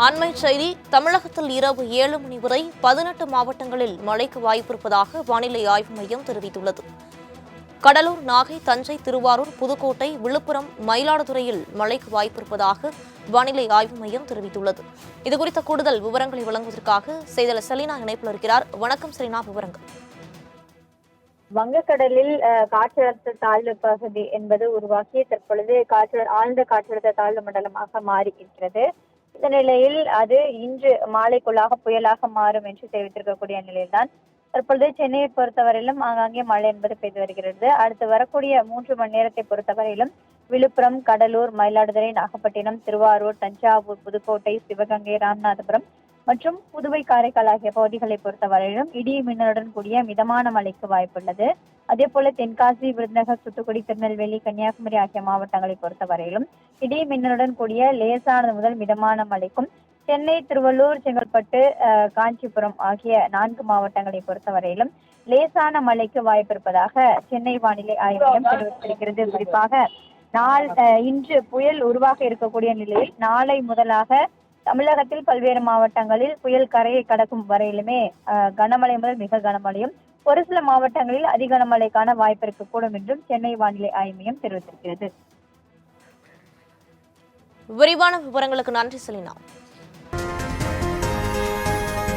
அண்மை செய்தி. தமிழகத்தில் இரவு 7 மணி வரை 18 மாவட்டங்களில் மழைக்கு வாய்ப்பிருப்பதாக வானிலை ஆய்வு மையம் தெரிவித்துள்ளது. கடலூர், நாகை, தஞ்சை, திருவாரூர், புதுக்கோட்டை, விழுப்புரம், மயிலாடுதுறையில் மழைக்கு வாய்ப்பிருப்பதாக வானிலை ஆய்வு மையம் தெரிவித்துள்ளது. இதுகுறித்த கூடுதல் விவரங்களை வழங்குவதற்காக செய்தியாளர் செலினா இணைப்பில் இருக்கிறார். வணக்கம் செலினா, விவரங்கள். வங்கக்கடலில் காற்றழுத்த தாழ்வு பகுதி என்பது உருவாக்கி தற்பொழுது ஆழ்ந்த காற்றழுத்த தாழ்வு மண்டலமாக மாறுகின்றது. இந்த நிலையில் அது இன்று மாலைக்குள்ளாக புயலாக மாறும் என்று தெரிவித்திருக்கக்கூடிய நிலையில்தான் தற்பொழுது சென்னையை பொறுத்தவரையிலும் ஆங்காங்கே மழை என்பது பெய்து வருகிறது. அடுத்து வரக்கூடிய 3 மணி நேரத்தை பொறுத்தவரையிலும் விழுப்புரம், கடலூர், மயிலாடுதுறை, நாகப்பட்டினம், திருவாரூர், தஞ்சாவூர், புதுக்கோட்டை, சிவகங்கை, ராமநாதபுரம் மற்றும் புதுவை, காரைக்கால் ஆகிய பகுதிகளை பொறுத்தவரையிலும் இடி மின்னலுடன் கூடிய மிதமான மழைக்கு வாய்ப்புள்ளது. அதே போல தென்காசி, விருதுநகர், தூத்துக்குடி, திருநெல்வேலி, கன்னியாகுமரி ஆகிய மாவட்டங்களை பொறுத்தவரையிலும் இடி மின்னலுடன் கூடிய லேசானது முதல் மிதமான மழைக்கும், சென்னை, திருவள்ளூர், செங்கல்பட்டு, காஞ்சிபுரம் ஆகிய 4 மாவட்டங்களை பொறுத்தவரையிலும் லேசான மழைக்கு வாய்ப்பிருப்பதாக சென்னை வானிலை ஆய்வு மையம் தெரிவித்திருக்கிறது. குறிப்பாக இன்று புயல் உருவாக இருக்கக்கூடிய நிலையில் நாளை முதலாக தமிழகத்தில் பல்வேறு மாவட்டங்களில் புயல் கரையை கடக்கும் வரையிலுமே கனமழை முதல் மிக கனமழையும், ஒரு சில மாவட்டங்களில் அதி கனமழைக்கான வாய்ப்பு இருக்கக்கூடும் என்றும் சென்னை வானிலை ஆய்வு மையம் தெரிவித்திருக்கிறது. விரிவான விவரங்களுக்கு நன்றி செலினா.